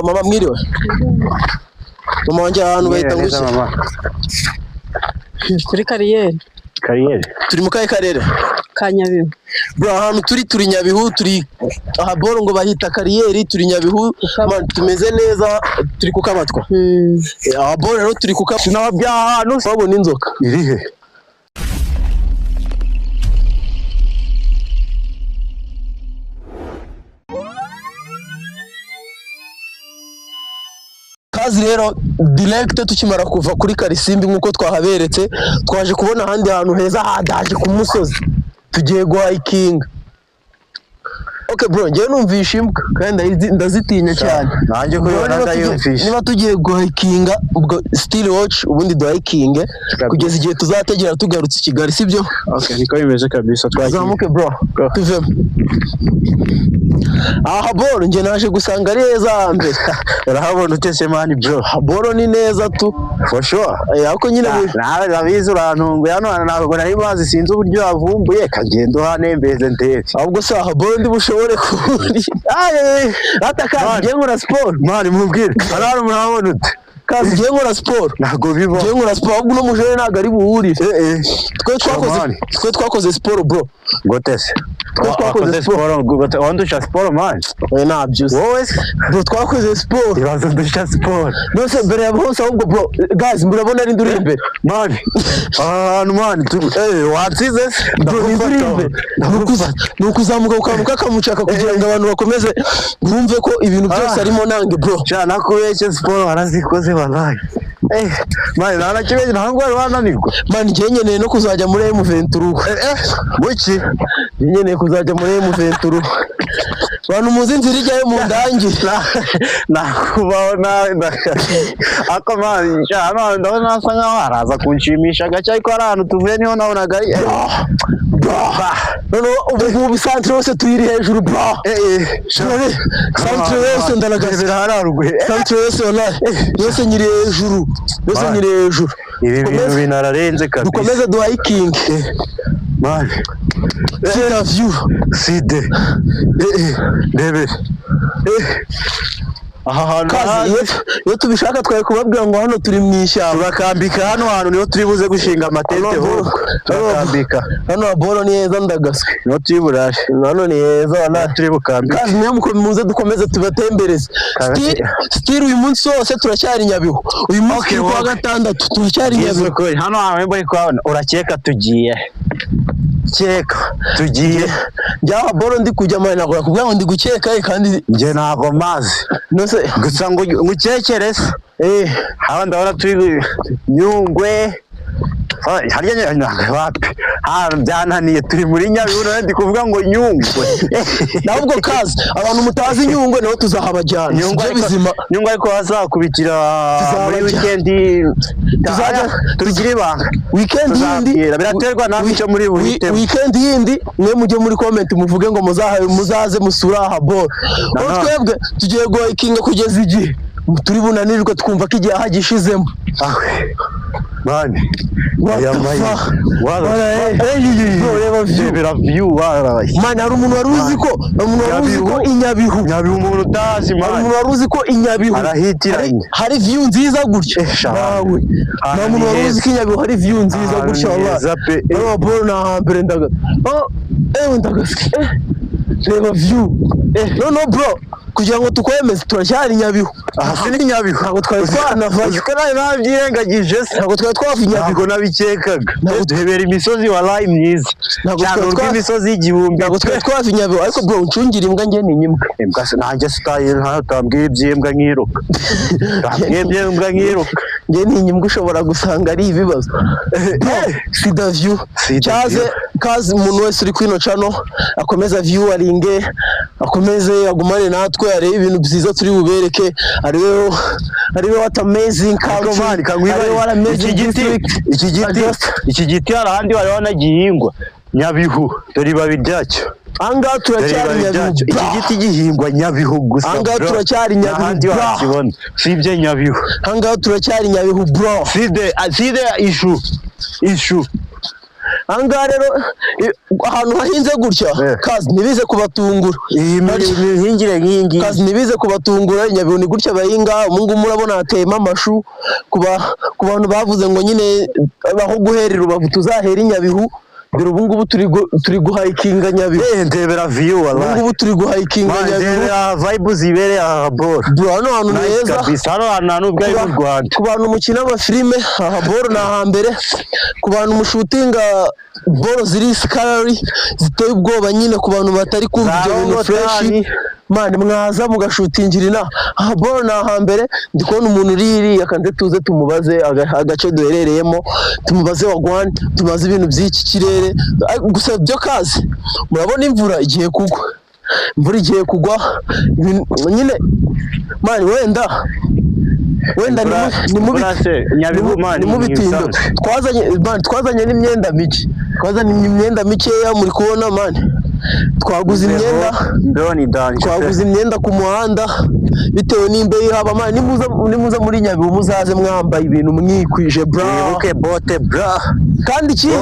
Mama mwiriwe. Mama wanje ahantu bahita ngushye. Kuri kariyeri. Turi mu karere ka Nyabihu. Bro ahantu turi Nyabihu, turi aha boro ngo bahita kariyeri, turi Nyabihu, tumeze neza, turi kukabatwa. Aha boro rero turi kukabatwa n'ababya ahantu babona inzoka. Irihe? Kazi rero direct tukimara kuva kuri Karisimbi nkuko twahaberetse, twaje kubona ahandi hantu heza hadaje ku musozi, tugiye guhiking. Okay bro, ngiye numvisha imbwa kandi ndazitinya cyane. Nanjye kubona ndayumvisha. Niba tugiye guhikinga ubwo still watch ubundi duhikinge kugeza igihe tuzategera tugarutse Kigali, sibyo? Okay, niko bimeze kabisa. Twazamuke bro. Tuvemo. Aha boro nge naje gusanga ari heza mbere. Urahabona utese mani bro. Boro ni neza tu. For sure. Ako nyine nawe rabizi urantunguye hano ntabwo nari bazi sinzi uburyo yavumbuye kagendo hanembeze ndetse. Ahubwo saha boro ndi bushobore kuri. Ataka ngiye nkora sport. Mani mubwire. Araro murabona ute? Kazi ngiye nkora sport. Ntago biba. Ngiye nkora sport ahubwo no mujere ntago ari buhurire. Twe twakoze sport bro. Gotese. Twakoze sport. Wandusha sport man. Nabyo. Wowe bro twakoze sport. Ibazo ndusha sport. Nose mbere ya bose ahubwo bro guys murabona ari nduri imbere. Man. Man watsize bro nduri imbere. Nukuzamuka ukamuka kamucaka kugira ngo abantu bakomeze bumve ko ibintu byose arimo nange bro. Cyana kubeshye sport warazikoze wallahi. Man nana kibeje ntabwo wananirwa. Man ngenye no kuzajya muri M23. Buki ngenye kuzajya muri M23. Bantu muzi inzira ijyayo mu ndangi. Nakubaho nawe man cyana ndabona asa nkaho araza kunshimisha gace ariko ari ahantu tuvuye niho nabonaga ari ubu bisanzwe yose tuyiri hejuru bro. Santre yose ndanagasira hararuguye. Santre yose wallahi yose nyiri hejuru. Yose nyiri hejuru. Ibi bintu binararenze kabisa. Dukomeze hiking. Man. Sida view. Side. Debe. Aha hantu iyo tubishaka twaye kubabwira ngo hano turi mu ishyamba, bakambika hano hantu niho turi buze gushinga amatente ho. Bakambika hano boro ni heza ndagaswe. Niho turi burashe. Hano ni heza wana turi bukambika. Kazi niyo muze dukomeze tubatembereze. Still uyu munsi wose turacyari Nyabihu. Uyu munsi kwa gatandatu turacyari Nyabihu. Hano hawe mbone kwa urakeka tugiye. Cheka tugiye njya boro ndi kujya mwana nakora kubwa ngo ndi gukeka kandi nje ntago mazi nose gusa ngo ngucekerese haba ndabona turi Nyungwe hariya wapi byananiye turi muri Nyabihu ndi kuvuga ngo Nyungwe nabwo kazi abantu mutazi Nyungwe naho tuzahabajyana Nyungwe ariko bazakubitira muri weekend tuzaja turigire ibanga weekend yindi biraterwa nawe cyo muri buhite weekend yindi mwe mujye muri comment muvuge ngo muzaze musura aha boro twebwe tugiye guhikinga kugeza igihe turi bunanirwe twumva ko igihe hagishizemo man aya mayi reba view man hari umuntu waruzi ko Inyabihu umuntu utazi man umuntu waruzi ko Inyabihu arahitiranye hari view nziza gutya bawe nta muntu waruzi ko Inyabihu hari view nziza gutya wallahi boro na hambere ndaga reba view no bro kugira ngo tukwemeze turacyari Nyabihu. Aha si Nyabihu ntabwo twari twanavayo kuko nabyirengagije ntabwo twari twavuye Nyabihu nabikekaga duhebera imisozi wallahi myiza cyane imisozi y'igihumbi ntabwo twari twavuye Nyabihu ariko bro uncungira imbwa nge ni imbwa nanjye sitaye ntaho tambwiye iby'imbwa nkiruka tambwiye imbwa nkiruka nge ni imbwa ushobora gusanga ari ibibazo sida view cyaze kazi umuntu wese uri kwino channel akomeza view aringe akomeze agumane natwe arebe ibintu byiza turi bubereke ariwe what amazing country iki giti arahandi wari wanagihingwa Nyabihu dore babi ryacyo anga turacyari Nyabihu iki giti gihingwa Nyabihu gusa anga turacyari Nyabihu wakibona sibye Nyabihu anga turacyari Nyabihu bro side issue ahangaha rero ahantu hahinze gutya kazi ntibize kubatungura iyi mihingire nk'iyingiyi kazi ntibize kubatungura Nyabihu ni gutya bahinga umungu murabona hateyemo amashu ku bantu bavuze ngo nyine aho guherera Rubavu tuzahera Nyabihu dore ubu ngubu turi guhayikinga Nyabihu ndebera view wallahi ubu ngubu turi guhayikinga Nyabihu ndebera vibe zibere boro hano hantu heza kabisa hano hantu bwari mu Rwanda ku bantu mukina amafilime aha boro ni ahambere ku bantu mushutinga boro ziri scary ziteye ubwoba nyine ku bantu batari kumva ibyo bintu fresh mani mwaza mugashutingira aha boro ni ahambere ndi kubona umuntu uri akanze tuze tumubaze agace duherereyemo tumubaze wagwani tumaze ibintu by'iki kirere gusa byo kazi murabona imvura igiye kugwa nyine mani wenda ni mu bitindo twazanye n'imyenda mike mikeya muri kubona mani twaguze imyenda ku muhanda bitewe n'imbeho haba mani nimuza muri Nyabihu muzaze mwambaye ibintu mwikwije bote kandi ikindi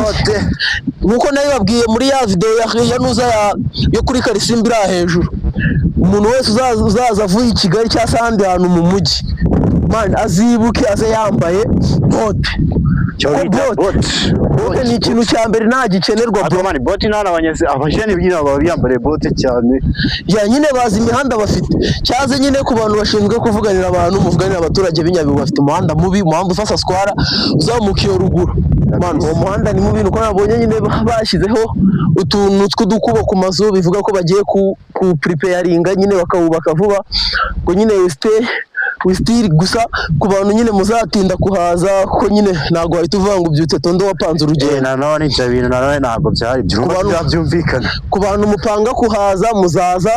nkuko nayo babwiye muri ya video ya nuza yo kuri Karisimbi ira hejuru umuntu wese uzaza avuye i Kigali cyangwa ahandi hantu mu mujyi mani azibuke aze yambaye bote bote ni ikintu cya mbere nta gikenerwa bro mani bote nana abajene byina baba biyambare bote cyane ya nyine bazi imihanda bafite cyaze nyine ku bantu bashinzwe kuvuganira abantu muvuganira abaturage b'Inyabihu bafite umuhanda mubi umuhanda ufasa squara uzamuka iyo ruguru mani uwo muhanda ni mubi nuko nabonye nyine bashyizeho utuntu tw'udukubo ku mazu bivuga ko bagiye ku preparinga nyine bakawubaka vuba ngo nyine wistiri gusa ku bantu nyine muzatinda kuhaza ko nyine ntago wahita uvuga ngo ubyutse tondo wapanze urugendo nanone ibyo bintu nanone ntabwo byari byumvikana ku bantu mupanga kuhaza muzaza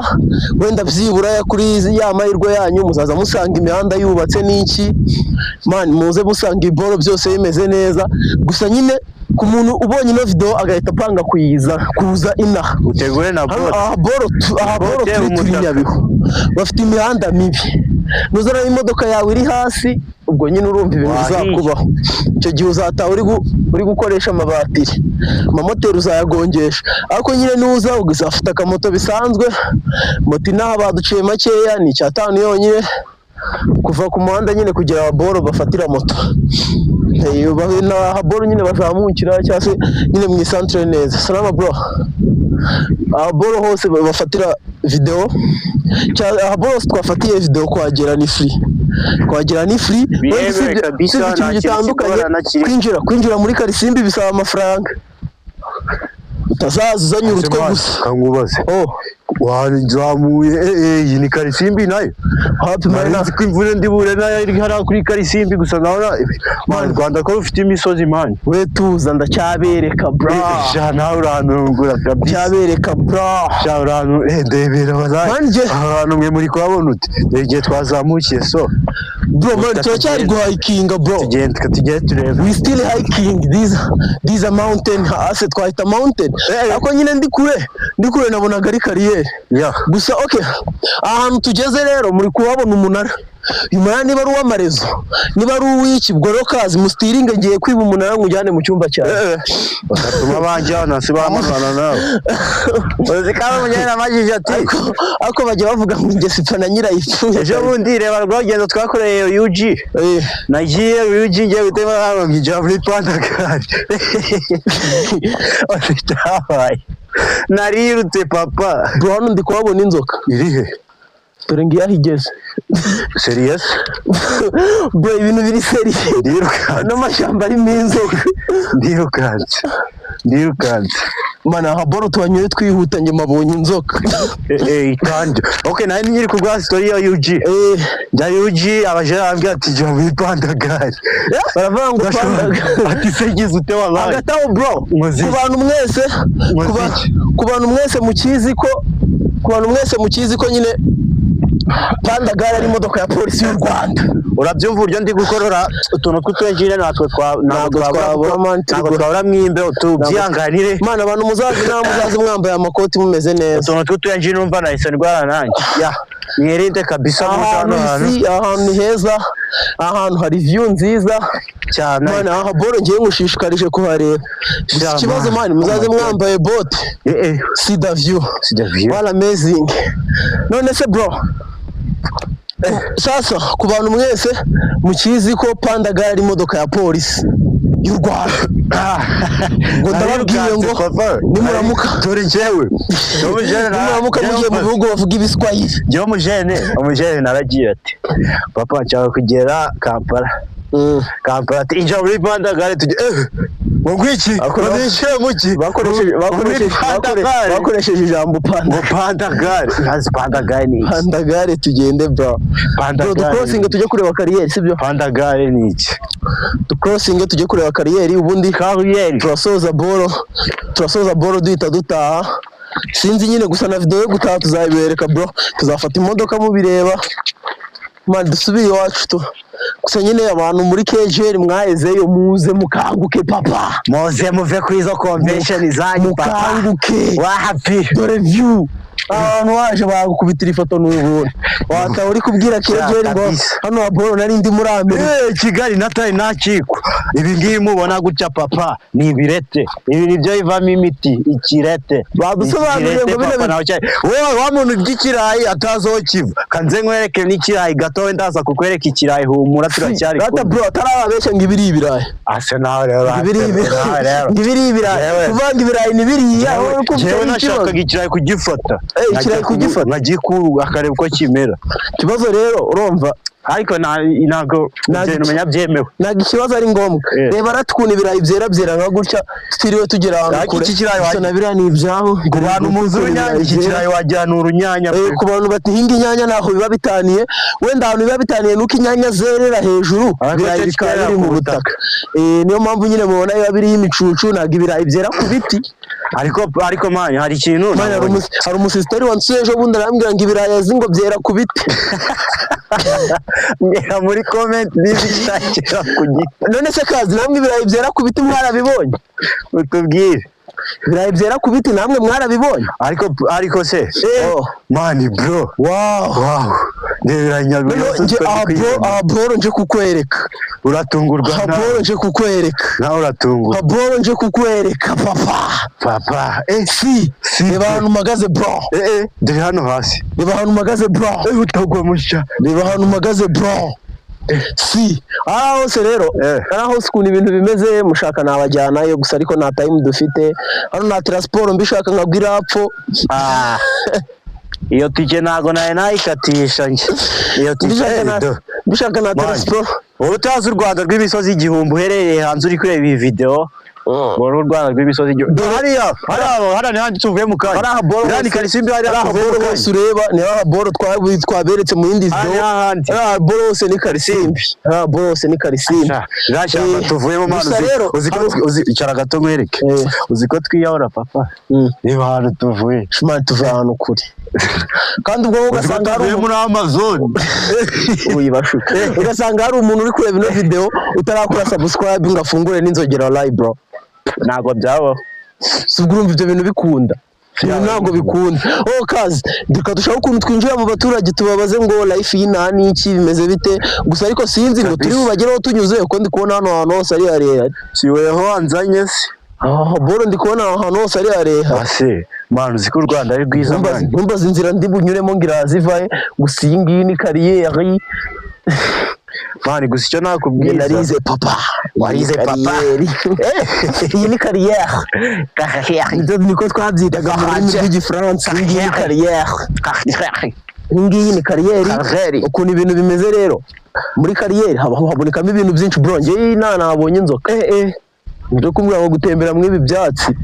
wenda byibura kuri ya mahirwe yanyu muzaza musanga imihanda yubatse n'iki mani muze musanga iboro byose bimeze neza gusa nyine ku muntu ubonye ino video agahita apanga kuza inaha utegure na boro turi Nyabihu bafite imihanda mibi nuzana imodoka yawe iri hasi ubwo nyine urumva ibintu bizakubaho icyo gihe uzataha uri gukoresha amamoteri uzayagongesha ariko nyine nuza ugafata akamoto bisanzwe moto inaha baduciye makeya ni 5 yonyine kuva ku muhanda nyine kugira ababoro bafatira moto ababoro nyine bazamukira cyangwa se nyine mu isantere neza salama bro ababoro hose bafatira video ababoro hose twafatiye video kwagera ni free ikintu gitandukanye kwinjira muri Karisimbi bisaba amafaranga utazaza uzanye urutwe gusa kangubaze wazamuye iyi ni Karisimbi nayo hapi mana ko imvura ndibure nayo iri hara kuri Karisimbi gusa naona man Rwanda ko rufite imisozi man we tuza ndacyabereka bro nawe uranungura kabisa cyabereka bro ndebera bazanye ahantu mwe muri kwabona uti igihe twazamukiye so bro man turacyari guhikinga bro tugende turebe we still hiking these mountain ase twahita mountain ako nyine ndi kure nabonaga ari kariyeri gusa okay ahantu tugeze rero muri kubabona umunara umunara niba ari uw'amarezo niba ari uw'iki bwo rokazi mustiringa ngiye kwiba umunara ngujyane mu cyumba cyawe batuma banjyana sibamana nawe uzikaba munyana majije ati ako bajya bavuga ngo nge sipfa na nyirayipfuye ejo bundi reba rwagendo twakoreye UG nagiye UG ngiye gutema hano ngijya muri Pandagari narirutse papa bro hano ndi kubabona inzoka irihe dore ngiye ahigeze serious bro ibintu biri serious n'amashyamba arimo inzoka ndirukanze mana haboro twanyoye twihutanye mabonye inzoka itanje okay nari nyiri kugwa story ya UG njya UG abajara ambya ati jya muri Pandagari baravuga ngo Pandagari ati segize ute wallahi agataho bro ku bantu mwese mukizi ko nyine Pandagari ari imodoka ya polisi y'u Rwanda urabyumva uryo ndi gukorora utuntu tw'utwenjine ntabwo twabura mwimbe tubyihanganire mana abantu muzazi mwambaye amakoti mumeze neza utuntu tw'utwenjine numva nahise ndwara nanjye mwirinde kabisa ahantu heza ahantu hari view nziza cyane mani. Aha boro ngiye ngushishikarije kuhareba. Ikibazo mani muzaze mwambaye bote. See the view. All amazing. None se bro, sasa ku bantu mwese mukizi ko Pandagal ari imodoka ya polisi y'u Rwanda, ngo ndababwiye ngo nimuramuka dore njyewe nimuramuka mugiye mu bihugu bavuga ibiswahili. Njyewe umujene naragiye ati papa nshaka kugera Kampala. Kampala ati inja muri Pandagal tujye ngwiki banishe muki bakoresheje ijambo Pandagal. Ntazi Pandagal ni iki? Pandagal tugende bro. Bro crossing tujye kureba kariyeri sibyo? Pandagal ni iki? Crossing tujye kureba kariyeri ubundi turasoza boro duhita dutaha. Sinzi nyine gusa na video yo gutaha tuzayibereka bro. Tuzafata imodoka mubireba man dusubire iwacu tu. Gusa nyine abantu muri KGL mwahezeyo muze mukanguke papa, muze muve kuri izo convention zanyu papa, mukanguke wahapi dore view. Abantu waje bagukubitira ifoto n'ubundi wata uri kubwira KGL ngo hano aboro nari ndi muri Amerika Kigali natari nakiko. Ibi ngibi mubona gutya papa ni ibirete, ibi nibyo ivamo imiti ikirete. Badusobanuriye ngo bine wowe wa muntu by'ikirayi atazo kiva kanze nkwereke n'ikirayi gato ndaza kukwereka ikirayi humura turacyari gata bro atarababeshya ngo ibiri ibirayi ase nawe rero ibiri ibirayi kuvanga ibirayi ni biriya. Jewe nashakaga ikirayi kugifata nkagikuru akareba uko kimera. Ikibazo rero urumva ariko ntago umenya byemewe, ntago ikibazo ari ngombwa. Reba ratukuna ibirayi byera nka gutya twiriwe tugera ahantu kure. Gusa na biriya ni ibyaho ku bantu muzi urunyanya. Iki kirayi wajyana urunyanya ku bantu batihinga inyanya naho biba bitaniye. Wenda ahantu biba bitaniye nuko inyanya zerera hejuru ibirayi bikaba biri mu butaka. Niyo mpamvu nyine mubona biba biriho imicucu, ntago ibirayi byera ku biti. Ariko mani hari ikintu hari umusisiteri wansuye ejo bundi arambwira ngo ibirayi azi ngo byera ku biti. Ngera muri comment n'ibishakira ku giti. None se kazi namwe ibirayi byera ku biti mwarabibonye? Utubwire. Ibirayi byera ku biti namwe mwarabibonye? Ariko se mani bro wow nebiranya bro nje kukwereka uratungurwa bro nje kukwereka nawe uratungurwa bro nje kukwereka papa si abantu magaze bro dore hano hasi niba hano magaze bro utagwa mushya niba hano magaze bro si hose rero hose ukuntu ibintu bimeze mushaka nabajyanayo gusa ariko nta time dufite hano na transport mbishaka nkabwira apfo iyo tike nago naye nayikatisha nje iyo tike bishaka na transport. Utazi u Rwanda rw'imisozi igihumbi uherereye hanze uri kureba iyi video Boro Rwanda rw'imisozi hariya ni handi tuvuye mu kanya hariya Karisimbi hariya bose ureba ni hariya boro twaberetse mu yindi video hariya boro hose ni Karisimbi hariya boro hose ni Karisimbi gashyamba tuvuyemo manu uzi icara gato nkwereke uzi ko twiyahura papa niba ahantu tuvuye shimani tuvuye ahantu kure kandi ubwo ugasanga hari muri Amazon uyibashuka ugasanga hari umuntu uri kureba ino video utarakora subscribe ngo afungure n'inzogera live bro ntago byabaho. Subwo urumva ibyo bintu bikunda ntago bikunda. Kazi dushaka ukuntu twinjira mu baturage tubabaze ngo life y'ina n'iki bimeze bite gusa ariko sinzi ngo turi bubagereho tunyuze uko ndi kubona hano ahantu hose ari harehare. Si weho wanzanye se boro ndi kubona ahantu hose ari harehare ase manu ziko u Rwanda ari rwiza ntumbaze inzira ndi bunyuremo ngira zivaye gusa iyi ngiyi ni kariyeri mani gusa icyo nakubwira narize papa warize papa iyi ni kariyeri niko twabyitaga mu rurimi rw'igifaransa. Iyi ni kariyeri ngiyi ni kariyeri. Ukuntu ibintu bimeze rero muri kariyeri habonekamo ibintu byinshi bro. Njye nabonye inzoka nje kumbwira ngo gutembera mu ibi byatsi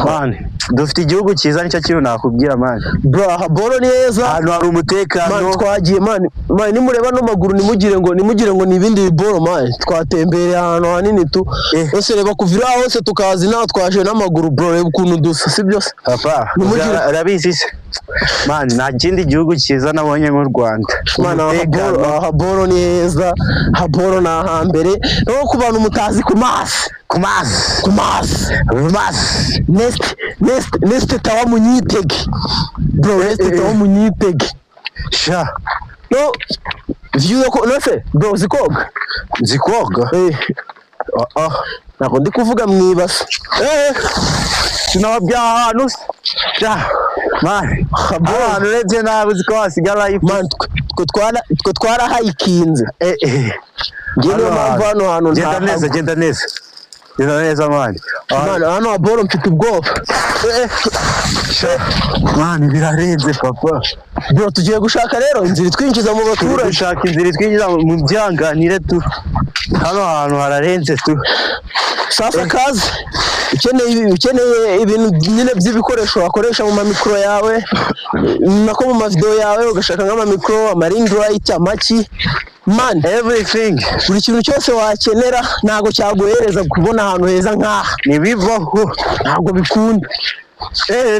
mani dufite igihugu cyiza nicyo kintu nakubwira mani bro. Boro neza hano hari umutekano mani twagiye mani nimureba no maguru nimugire ngo nibindi boro mani twatembereye ahantu hanini tu bose reba kuvira hose tukazi naho twaje n'amaguru bro. Reba ukuntu dusa si byose papa arabizi se mani nta kindi gihugu cyiza nabonye mu Rwanda mani. Boro neza boro na hambere no ku bantu mutazi ku mazi nest tawa munyitege bro. Nest tawa munyitege sha no view yako nose bro zikoga nako ndi kuvuga mwibasa tunababya ahantu man abantu rege nawe ziko hasigara man twe twara hikinze ngiye no mpamvu hano genda neza man hano aboro mfite ubwoba man birarenze papa bro tugiye gushaka rero inzira twinjiza mu baturage gushaka inzira twinjiza mu byanganire tu hano hantu hararenze tu sasa kazi ukeneye ibintu nyine by'ibikoresho wakoresha mu mamikro yawe nako mu mavideo yawe ugashaka nk'amamikro amaring light amaki man everything buri kintu cyose wakenera ntago cyaguhereza kubona ahantu heza nkaha nibivaho ntago bikunda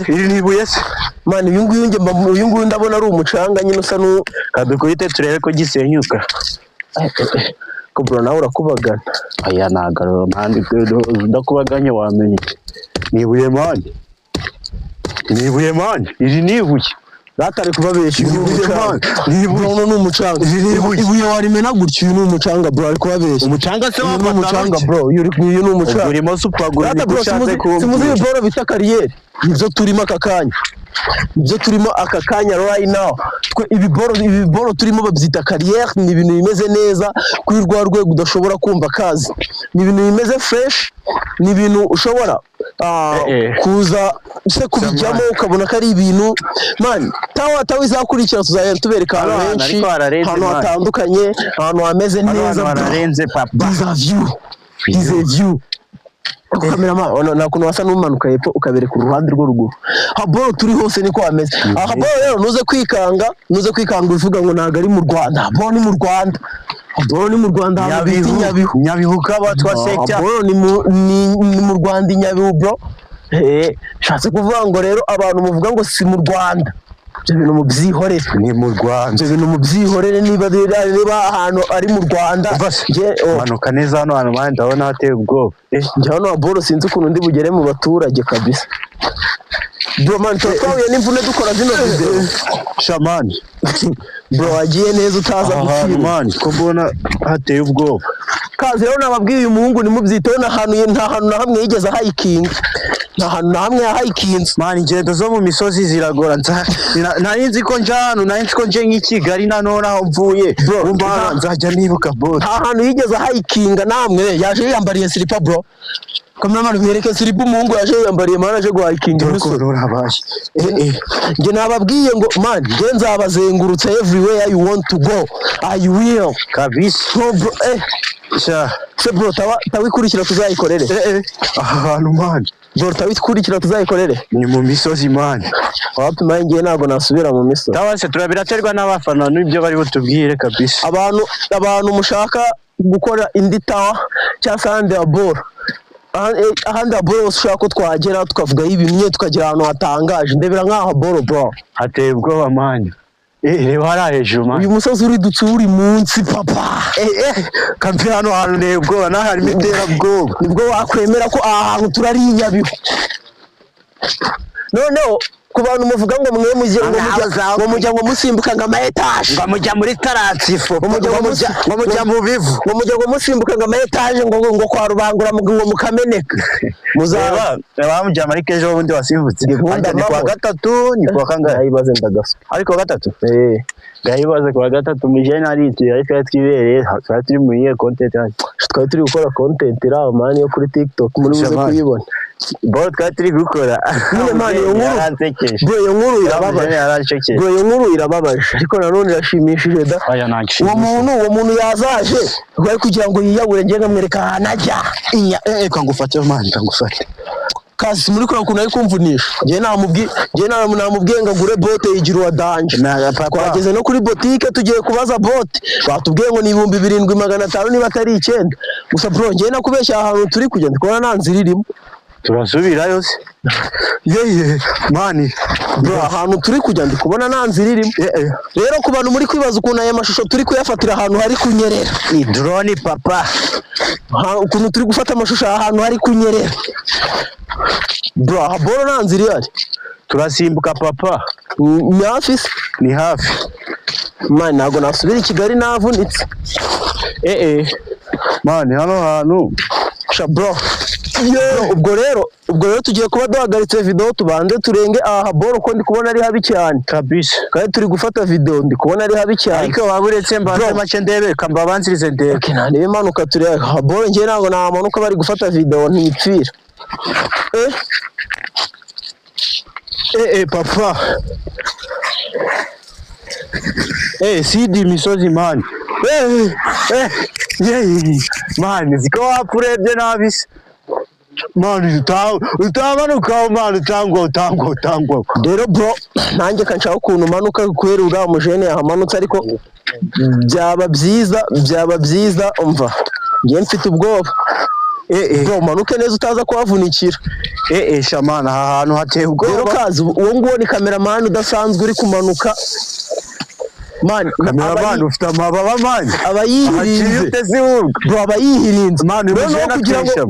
iri nibuye se man uyu nguyu ndabona ari umucanga nyine usa kadukubite turebe ko gisenyuka ko bro nawe urakubagana aya nagaro mandi ndakubaganye wamenye nibuye man iri nibuye ratari kubabeshya nibuye ni umucanga ibuye warimena gutyo uyu ni umucanga bro ari kubabeshya umucanga se wa umucanga bro uyu ni umucanga urimo supagura simuzi bro bita kariyeri nibyo turimo aka kanya right now ibiboro turimo babyita kariyeri ni ibintu bimeze neza kuri rwa rwego udashobora kumva kazi ni ibintu bimeze fresh ni ibintu ushobora kuza se kubijyamo ukabona ko ari ibintu man tawa izakurikira tuzagenda tubereka ahantu henshi ahantu hatandukanye ahantu hameze neza hararenze papa ize view kameraman nakuntu wasa n'umanuka hepfo ukabereka uruhande rwo ruguru haboro turi hose niko hameze haboro rero nuze kwikanga uvuga ngo ntago ari mu Rwanda haboro ni mu Rwanda Nyabihu kabatwa sector haboro ni mu Rwanda Nyabihu bro shatse kuvuga ngo rero abantu muvuga ngo si mu Rwanda ibyo bintu mubyihorere ni mu Rwanda ibyo bintu mubyihorere niba ahantu ari mu Rwanda manuka neza hano hantu manje ndabona hateye ubwoba njye hano aboro sinzi ukuntu ndi bugere mu baturage kabisa bro man twahuye n'imvune dukora zino video shamani bro wagiye neza utaza gukira man ko mbona hateye ubwoba kazi rero nababwiye uyu muhungu nimubyiteho nta hantu na hamwe yigeze hiking nta hantu na hamwe hiking man ingendo zo mu misozi ziragora nari nzi ko njano nari nzi ko nje nk'Kigali nanone aho mvuye umva nzajya nibuka bro nta hantu yigeze hiking namwe yaje yambariye slipa bro kameraman mwereke slipa umuhungu yaje yambariye mana aje guhiking nge nababwiye ngo man nge nzabazengurutsa everywhere you want to go I will kabisa bro se bro tawikurikira tuzayikorere ahantu man bro tawikurikira tuzayikorere ni mu misozi man wapi man nge ntago nasubira mu misozi tabase turabiraterwa n'abafana n'ibyo bari butubwire kabisa abantu mushaka gukora indi tawa cyangwa ahandi aboro ahandi aboro ushaka ko twagera tukavuga ibimye tukagira ahantu hatangaje ndebera nk'aho aboro bro hateye ubwoba man reba hariya hejuru man uyu musozi uridutse uri munsi papa kampi hano hantu nteye ubwoba naho harimo iterabwoba nibwo wakwemera ko aha hantu turari Nyabihu noneho ku bantu muvuga ngo mwe mujya ngo musimbuka ngo ama etage ngo mujya muri taransifo ngo mujya mu bivu ngo mujya ngo musimbuka ngo ama etage ngo kwa Rubangura ngo mukameneka muzaba bamujya muri kejo ubundi wasimbutse ni kwa gatatu ni kwa kangahe ayibaze ndagaso ariko gatatu gahibaze kwa gatatu mujyana ari ariko twibereye turi muri content twari turi gukora content ira man yo kuri TikTok muri buze kuyibona bro twari turi gukora bro iyo nkuru irababaje ariko nanone irashimishije da uwo muntu yazaje bari kugira ngo yiyabure nge nkamwereka ahantu ajya kangufate man kangufate kasi muri kora kuntu ari kumvunisha nge namubwiye ngo agure bote yigira uwa danje twageze no kuri botike tugiye kubaza bote batubwiye ngo ni 7500 niba atari 9 gusa bro nge nakubeshya ahantu turi kujya ndikora nta nzira irimo turasubirayo se mani bro ahantu turi kujya ndikubona nta nzira irimo rero ku bantu muri kwibaza ukuntu aya mashusho turi kuyafatira ahantu hari kunyerera ni drone papa ukuntu turi gufata amashusho ahantu hari kunyerera bro aboro nta nzira ihari turasimbuka papa. Ni hafi se? Ni hafi. Man, ntabwo nasubira i Kigali navunitse. Man, hano hantu. Sha bro. Ubwo rero tugiye kuba duhagaritse video tubanze turenge aha boro ko ndi kubona ari habi cyane kabisa. Kandi turi gufata video ndi kubona ari habi cyane. Ariko waburetse mbanze make ndebe kambabanzirize ndebe. Okay, nta niba imanuka turebe aha boro ngiye ntabwo namanuka bari gufata video ntipfira. Papa. Sidi misozi man. Man, ziko wapurebye nabise. Man, utamanuka man, utangwa. Rero bro, nanjye kanshaka ukuntu manuka kwera ura mujene yahamanutse ariko byaba byiza umva. Ngiye mfite ubwoba. Bro, manuke neza utaza kuhavunikira. Shamana aha hantu hateye ubwoba. Rero kazi uwo nguwo ni cameraman udasanzwe uri kumanuka. Man, cameraman ufite amababa man. Abayihirinze. Bro, abayihirinze. Man,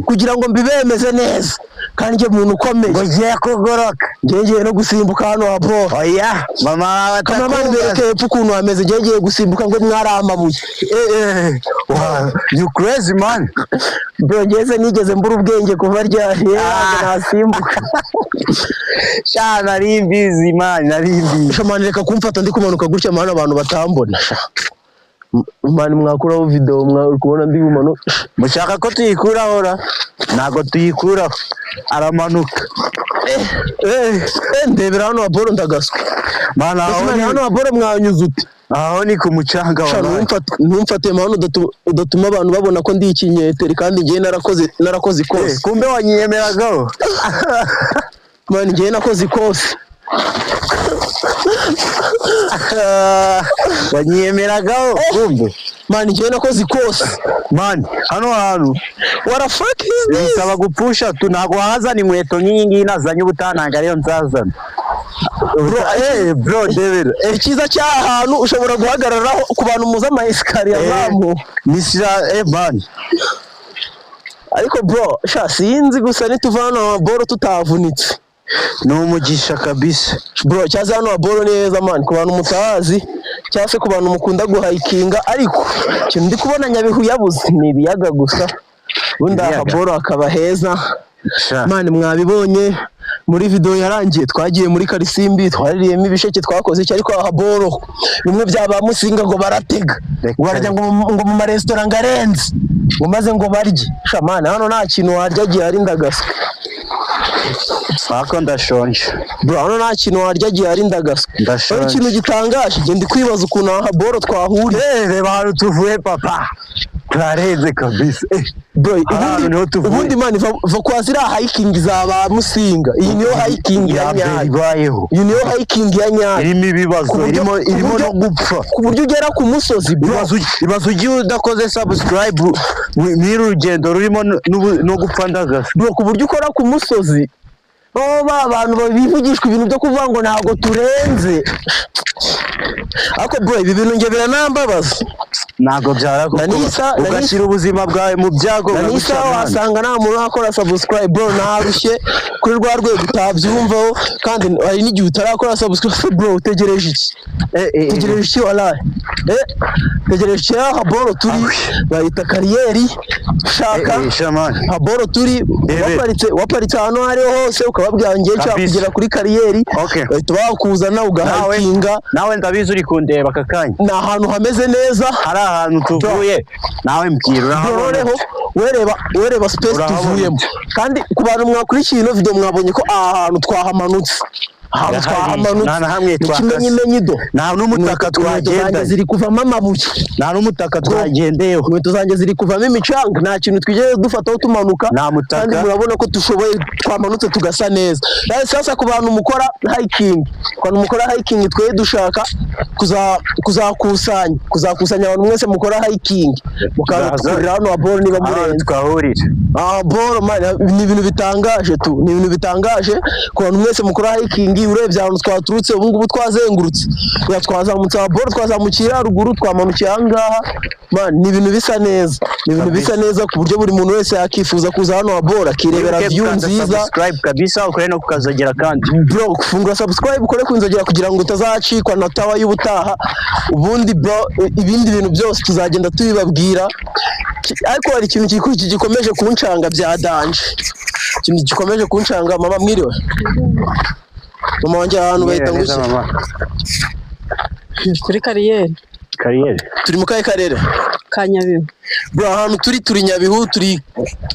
kugira ngo mbibemeze neza. Kandi nge muntu ukomeye. Ngo ngiye kugoroka. Ngiye no gusimbuka hano ha bro. Oya, mama cameraman berekeye ukuntu hameze ngiye gusimbuka ngo mwaramabuye. Wow, you crazy man. Bro, ngeze nigeze mbura ubwenge kuva ryari nasimbuka. Sha narimbizi man, narimbizi. Sha reka kumfata ndi kumanuka gutya mana abantu batambona. Man, mwakuraho video mwari kubona ndi bumano. Mushaka ko tuyikuraho ra? Nago tuyikuraho. Aramanuka. Ndebera hano aboro ndagaswe. Mana hano aboro mwanyuze uti. Aho ni ku mucanga wawe. Numfate mano udatuma abantu babona ko ndi ikinyeteri kandi ngiye narakoze ikose. Kumbe wanyiyemeragaho. Man, ngiye nakoze ikose. Wanyiyemeragaho kumbe. Man, ngiye nakoze ikose. Man, hano hantu warafaki bisaba gupfusha tu ntago hazana inkweto nyingi nazanye ubutananga rero nzazana. Bro, David, ikiza cy'ahantu ushobora guhagararaho ku bantu muza ama escalier azamu. Nisira man. Ariko bro, sha sinzi gusa nituvana boro tutavunitse. No umugisha kabisa. Bro, cyaza hano boro neza man ku bantu mutahazi cyangwa se ku bantu mukunda guhayikinga ariko kintu ndi kubona Nyabihu yabuze ni ibiyaga gusa. Bunda boro akaba heza. Man, mwabibonye muri video yarangiye twagiye muri Karisimbi twaririyemo ibisheke twakoze iki ariko aha boro bimwe byaba musinga ngo baratega warajya ngo mu ma restaurant ngarenze umaze ngo barye. Shamana hano nta kintu warya gihari ndagaswe. Sako ndashonje. Bro, hano nta kintu warya gihari ndagaswe. Ndashonje. Ikintu gitangaje nge ndi kwibaza ukuntu aha boro twahuriye. Reba hano tuvuye papa. Turarenze kabisa. Bro, ubundi man va kwa zira hiking zaba musinga. Iyi niyo hiking ya nyayo. Iyi niyo hiking ya nyayo. Irimo ibibazo, irimo no gupfa. Ku buryo ugera ku musozi bro. Ibibazo ugiye udakoze subscribe n'iru rugendo rurimo no gupfa ndagasa. Bro, ku buryo ukora ku musozi. Abantu babivugishwa ibintu byo kuvuga ngo ntago turenze. Ako bro, ibi bintu nge biranambabaza. Nago byarakuko ugashyira ubuzima bwawe mu byago. Nanisa wasanga nta muntu akora subscribe bro, narushye kuri rwa rwego utabyumvaho kandi hari n'igihe utarakora subscribe bro, utegereje iki? Tegereje iki wallahi? Tegereje iki aha boro turi bayita kariyeri shaka. Ha boro turi waparitse hano hariho hose ukababwira ngiye nshaka kugera kuri kariyeri. Bahita bakuzana ugahakinga. Nawe ndabizi uri kundeba kakanya. Na ahantu hameze neza. Hari ahantu tuvuye nawe mbwira wereba space tuvuyemo. Kandi ku bantu mwakurikiye ino video mwabonye ko ahantu twahamanutse. Ahantu twahamanutse ikimenyimenyi do nta n'umutaka twagenda ziri kuvamo amabuye, nta n'umutaka twagendeyeho, inkweto zanjye ziri kuvamo imicanga, nta kintu twigeze dufataho tumanuka kandi murabona ko dushoboye twamanutse tugasa neza. Sasa ku bantu mukora hiking tweye dushaka kuzakusanya abantu mwese mukora hiking mukakurira hano aboro niba murenze twahurira boro man ni ibintu bitangaje tu, ni ibintu bitangaje ku bantu mwese mukora hiking urebye ahantu twaturutse ubu ngubu twazengurutse twazamutse Haboro twazamukira ruguru twamanukiye ahangaha man ni ibintu bisa neza ku buryo buri muntu wese yakifuza kuza hano Haboro akirebera view nziza. Subscribe kabisa ukore no kukazogera kandi bro fungura subscribe ukore kwinzogera kugira ngo utazacikwa na tawa y'ubutaha ubundi bro ibindi bintu byose tuzagenda tubibabwira ariko hari ikintu gikomeje kuncanga bya danje ikintu gikomeje kuncanga mama mwiriwe mama wanjye ahantu bahita ngushye kuri kariyeri turi mu kahe karere ka Nyabihu bro ahantu turi Nyabihu turi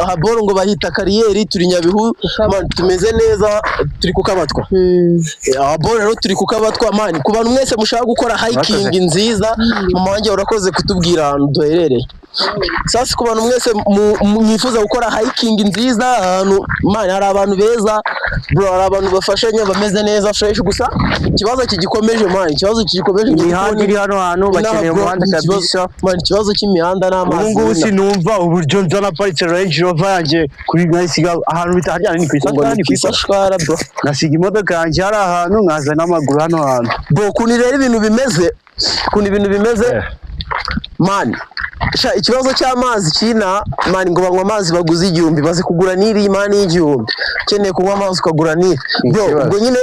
Haboro ngo bahita kariyeri turi Nyabihu man tumeze neza turi kukabatwa Haboro rero turi kukabatwa man ku bantu mwese mushaka gukora hiking nziza mama wanjye urakoze kutubwira ahantu duherereye sasa ku bantu mwese mwifuza gukora hiking nziza ahantu man hari abantu beza bro hari abantu bafashanya bameze neza fresh gusa ikibazo kigikomeje man imihanda iri hano hantu bakeneye umuhanda kabisa man ikibazo cy'imihanda n'amazi ubu ngubu sinumva uburyo nzana paritse Range Rover yanjye kuri nasiga ahantu bitajyana ni kwisashwara bro nasiga imodoka yanjye hari ahantu nkaza n'amaguru hano hantu bro kuni rero ibintu bimeze man ikibazo cy'amazi kina man ngo banywa amazi baguze 1000 baze kugura niri imani y'1000 keneye kunywa amazi ukagura niri bro ubwo nyine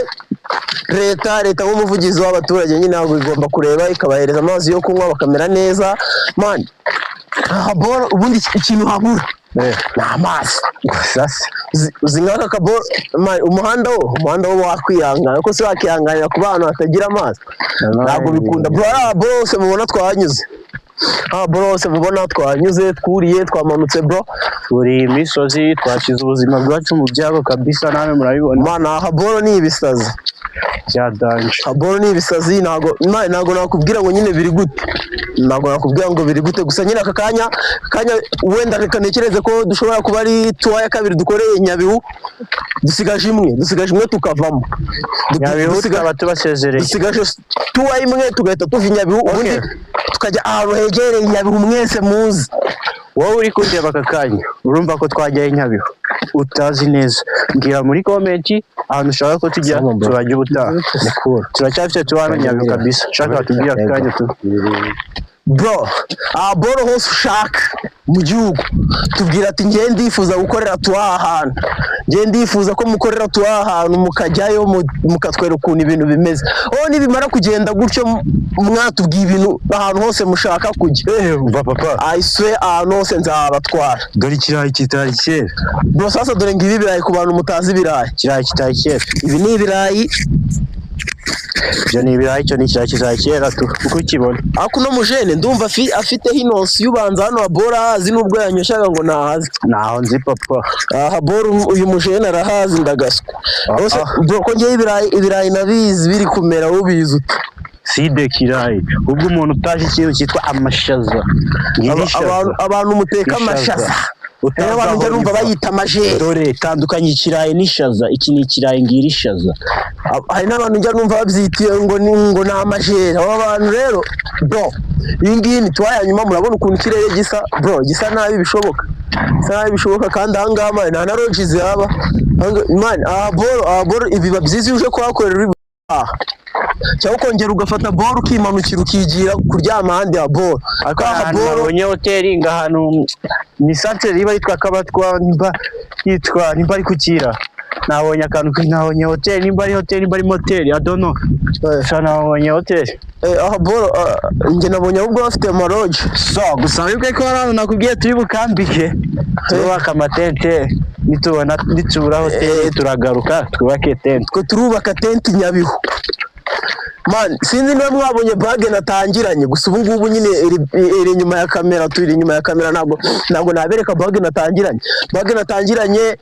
leta nk'umuvugizi w'abaturage nyine ntabwo igomba kureba ikabahereza amazi yo kunywa bakamera neza man Haboro ubundi ikintu habura ni amazi sasa uzingaka Haboro umuhanda wo wakwihangana ko se wakihanganira ku bantu batagira amazi ntabwo bikunda bro Haboro hose mubona twanyuze twuriye twamanutse bro turi imisozi twashize ubuzima bwacu mu byago kabisa nawe murabibona mana Haboro ni ibisazi byadanje Haboro ni ibisazi ntago nakubwira ngo nyine biri gute gusa nyine aka kanya wenda reka ntekereze ko dushobora kuba ari tuwa ya kabiri dukoreye Nyabihu dusigaje imwe tukavamo Nyabihu tukaba tubasezereye dusigaje tuwa imwe tugahita tuva Nyabihu ubundi tukajya ahantu hegereye Nyabihu mwese muzi wowe uri kundeba aka kanya urumva ko twajyaye Nyabihu utazi neza mbwira muri comment ahantu ushaka ko tujya turajya ubutaha turacyafite tuwana Nyabihu kabisa shaka tubwira aka kanya bro Haboro hose ushaka mu gihugu tubwira ati ngiye ndifuza gukorera tuwa ahantu ngiye ndifuza ko mukorera tuwa ahantu mukajyayo mukatwera ukuntu ibintu bimeze nibimara kugenda gutyo mwatubwiye ibintu ahantu hose mushaka kujya papa I swear ahantu hose nzabatwara dore ikirayi kitari kera bro sasa dore ngibi ibirayi ku bantu mutazi ibirayi ikirayi kitari kera ibi ni ibirayi ibyo ni ibirayi cyo ni ikirayi kitari kera uko ukibona ariko no mujene ndumva afite hinosi y'ubanza hano Haboro ahazi nubwo yanyoshaga ngo nahazi naho nzi papa Haboro uyu mujene arahazi ndagaswa bro ko ngiye ibirayi nabizi biri kumera ubizi side kirayi ubwo umuntu utaje ikintu cyitwa amashaza abantu muteka amashaza abantu njya numva bayita amajeri dore tandukanye ikirayi n'ishaza iki ni ikirayi ngira ishaza hari n'abantu njya numva babyitiye ngo ni amajeri aba bantu rero bro iyi ngiyi ni tuwa ya nyuma murabona ukuntu ikirere gisa nabi bishoboka kandi ahangaha nta na roji zihaba man Haboro ibiba byiza uje kuhakorera cyangwa ukongera ugafata Haboro ukimanukira ukigira kuryama ahandi Haboro nabonye hoteli ngahantu ni santere iba yitwa Kabatwa nimba ari kukira nabonye akantu nabonye hoteli nimba ari moteli I don't know nabonye hoteli Haboro njye nabonye ahubwo bafite amaroji gusa wibwe ko hano nakubwiye turi bukambike turubaka amatente nitubura hoteli turagaruka twubake tente twe turubaka tente Nyabihu man sinzi niba mwabonye bage natangiranye gusa ubu ngubu nyine iri inyuma ya kamera turi inyuma ya kamera ntabwo nabereka bage natangiranye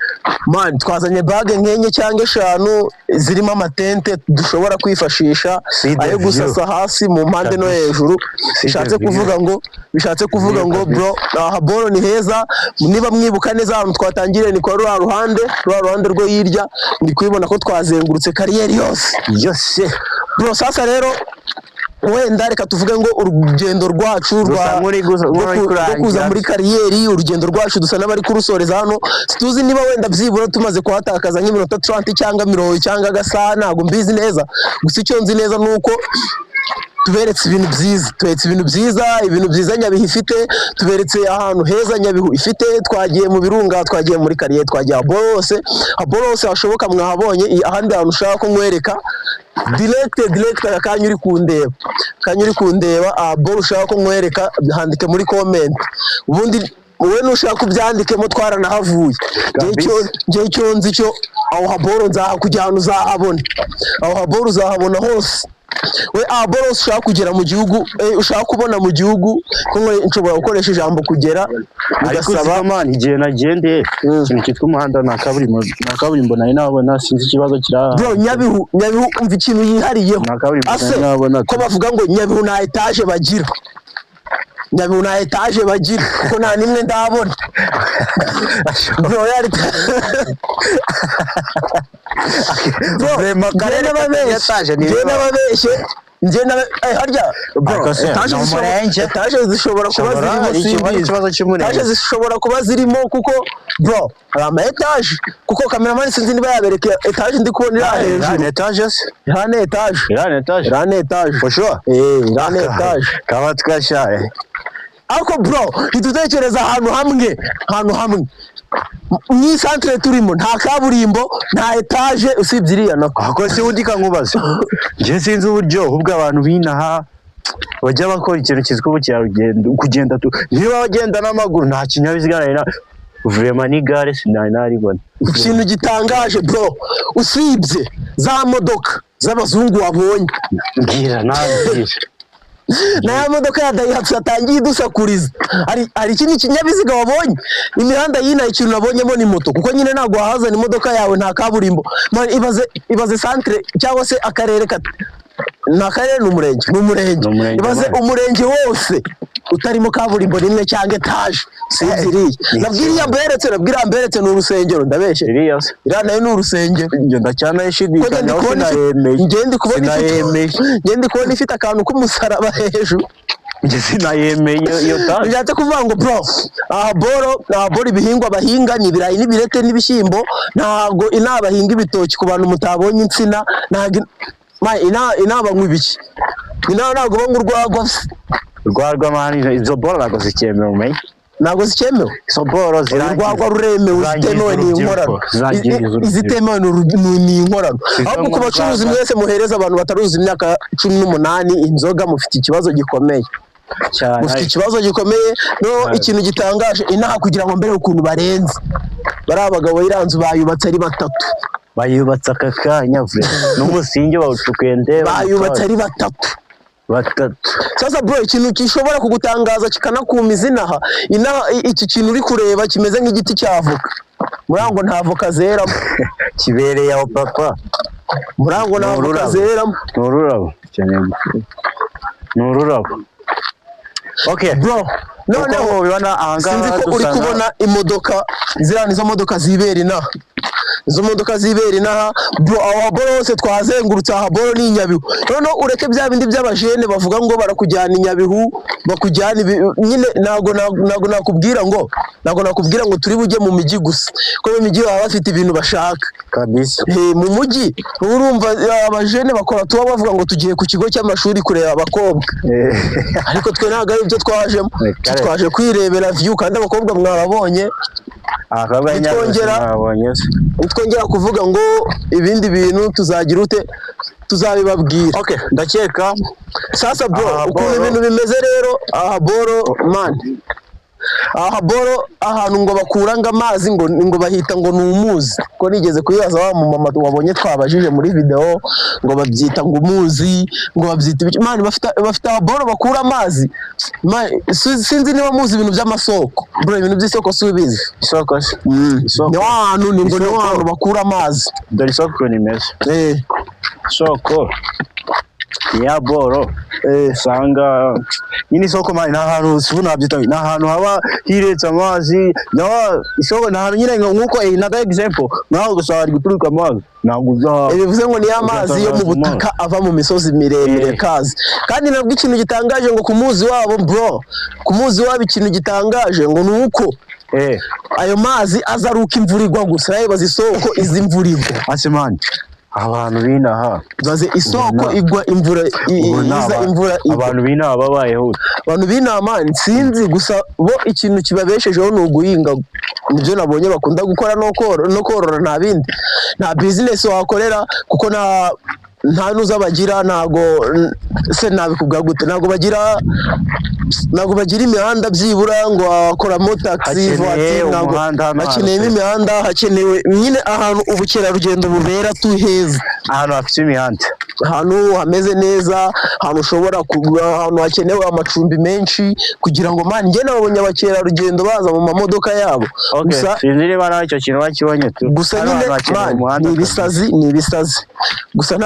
man twazanye bage nkenye cyangwa 5 zirimo amatente dushobora kwifashisha ayo gusasa hasi mu mpande no hejuru bishatse kuvuga ngo bro Haboro ni heza niba mwibuka neza ahantu twatangiriye ni kwa rwa ruhande rwo hirya ndi kubibona ko twazengurutse kariyeri yose bro sasa rero wenda reka tuvuge ngo urugendo rwacu kuza muri kariyeri, urugendo rwacu dusa n'abari kurusoreza hano, situzi niba wenda byibura tumaze kuhatakaza nk'iminota 30 cyangwa 10 cyangwa agasaha, ntabwo mbizi neza, gusa icyo nzi neza nuko tuberetse ibintu byiza Nyabihu ifite, tuberetse ahantu heza Nyabihu ifite, twagiye mu birunga, twagiye muri kariyeri, twagiye Haboro hose hashoboka mwahabonye. Ahandi hantu ushaka ko nkwereka direct akanya uri kundeba Haboro ushaka ko nkwereka, handike muri comment, ubundi wowe nushaka kubyandikemo twaranahavuye. Ngiye cyo nzi cyo aho Haboro nzahakujyana uzahabona, aho Haboro uzahabona hose. We Haboro ushaka kugera mu gihugu, ushaka kubona mu gihugu, ko nshobora gukoresha ijambo kugera, bigasaba man igihe nagendeye ikintu cyitwa umuhanda na kaburimbo nari nabona, sinzi ikibazo kira bro. Nyabihu umva ikintu yihariyeho, ase ko bavuga ngo Nyabihu na etage bagira, Nyabihu na etage bagira, kuko nta nimwe ndabona bro. Yari harya etaje zishobora kuba zirimo kuko bro hari ama etaje, kuko cameraman sinzi niba yabereka etaje ndi kubona iri hejuru. Irane etaje for sure, irane etaje kaba twashaye. Ako bro itutekereza ahantu hamwe ni centre turimo, nta kaburimbo, nta etage, usibye iriya nako. Ako se udika nkubaza nje sinzi uburyo ubwo abantu binaha bajya bakora ikintu kizwe ubukerarugendo, kugenda niba bagenda n'amaguru nta kinyabiziga na vraiment ni gare sinaribona. Ikintu gitangaje bro, usibye za modoka z'abazungu wabonye, ngira nabwira na modoka ya Daihatsu yatangiye idusakuriza, hari ikindi kinyabiziga wabonye. Imihanda yina ikintu nabonyemo ni moto, kuko nyine ntabwo wahazana imodoka yawe nta kaburimbo. Ibaze centre cyangwa se akarere na karere n'umurenge, ibaze umurenge wose utarimo kaburimbo rimwe cyangwa etage. Sinziriye nabwiriya mberetse ni urusengero, ndabeshye iriya nayo ni urusengero. Ndacyana yishidikanya ngende kubona ifite akantu k'umusaraba hejuru, nge sinayemeye iyo taje. Njate kuvuga ngo bro Haboro ibihingwa bahinga ni ibirayi n'ibirete n'ibishyimbo, ntago inabahinga ibitoki ku bantu mutabonye insina, ntago inabanywa ibiki, ntago banywa urwagwa mani. Izo boro ntago zikemewe umenye, ntago zikemewe izo boro urwagwa ruremewe, zitemewe ni inkorano, izitemewe ni inkorano. Ahubwo ku bacuruzi mwese muhereza abantu bataruzi imyaka 18 inzoga, mufite ikibazo gikomeye cyane, mufite ikibazo gikomeye. No ikintu gitangaje inaha kugira ngo mbere ukuntu barenze bari abagabo iranzu bayubatse ari batatu, bayubatse akakanya vre n'umusingi bawutukende, bayubatse ari batatu. Sasa bro ikintu gishobora kugutangaza kikanakumiza inaha iki kintu uri kureba kimeze nk'igiti cy'avoka, murango nta avoka zeramo kibereye aho papa, murango nta avoka zeramo, n'ururabo. Okay bro, noneho ubibona ahangaha sinzi ko uri kubona imodoka ziriya nizo modoka zibera inaha, izo modoka zibera inaha bro. Aho Haboro hose twazengurutse, Haboro ni Nyabihu. Noneho ureke bya bindi by'abajene bavuga ngo barakujyana Nyabihu, bakujyana nyine, nago nakubwira ngo turi bujye mu miji gusa, ko mu miji baba bafite ibintu bashaka kabisa. Mu mujyi urumva abajene bakora tuba bavuga ngo tugiye ku kigo cy'amashuri kureba abakobwa, ariko twe ntago ari byo twajemo, twaje kwirebera view, kandi abakobwa mwababonye. Twongera kuvuga ngo ibindi bintu tuzagira ute, tuzabibabwira. Okay, ndakeka sasa bro ukuntu ibintu bimeze rero. Haboro man, Haboro ahantu ngo bakuranga amazi ngo bahita ngo numuzi, ko nigeze kuyibaza wa mama wabonye twabajije muri video, ngo babyita ngo umuzi, ngo babyita man bafite Haboro bakura amazi. Sinzi niba muzi ibintu by'amasoko bro, ibintu by'isoko subizi. Isoko ni ahantu ni ahantu bakura amazi. Dore isoko ni meza. Soko ya boro usanga nyine isoko mani n'ahantu sibuna byita n'ahantu haba hiretse amazi isoko n'ahantu nyine nkuko naga example naho gusaba ari guturuka amazi naguza bivuze ngo ni amazi yo mu butaka ava mu misozi miremire kazi kandi nabwo ikintu gitangaje ngo kumuzi wabo bro kumuzi wabo ikintu gitangaje ngo nuko ayo mazi azaruka imvura igwa gusa yabaza isoko izi imvura igwa asemani abantu binaha baze isoko igwa imvura iza imvura abantu binaha babayeho abantu binaha man sinzi gusa bo ikintu kibabeshejeho no guhinga nibyo nabonye bakunda gukora no korora nta bindi nta business wakorera kuko nta nuza bagira nago se nabikubwa gute nago bagira imihanda byibura ngo akoramo taxi voiture nago hakenewe imihanda hakenewe nyine ahantu ubukerarugendo bubera tuheza ahantu hafite imihanda ahantu hameze neza ahantu ushobora kugura ahantu hakenewe amacumbi menshi kugira ngo man njye nabonye abakerarugendo baza mu mamodoka yabo gusa sinzi niba naho icyo kintu bakibonye tu gusa nyine ni ibisazi gusa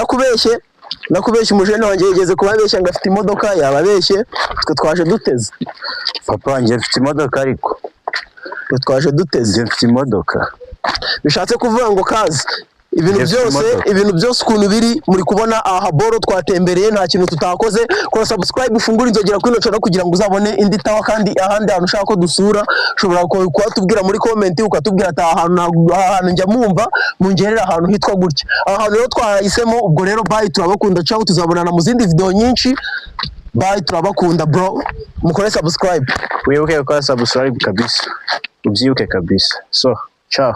nakubeshye umujene wanjye yigeze kubabeshya ngo afite imodoka yababeshye twe twaje duteze papa wanjye afite imodoka ariko twaje duteze mfite imodoka bishatse kuvuga ngo kazi ibintu byose ukuntu biri muri kubona aha boro twatembereye nta kintu tutakoze kora subscribe ufungura inzogera kuri nocana kugira ngo uzabone indi tawa kandi ahandi hantu ushaka ko dusura ushobora kubatubwira muri comment ukatubwira ati ahantu njya mumva mungerera ahantu hitwa gutya ahantu rero twahisemo ubwo rero bye turabakunda ciao tuzabonana mu zindi video nyinshi bye turabakunda bro mukore subscribe wibuke gukora subscribe kabisa ubyibuke kabisa so ciao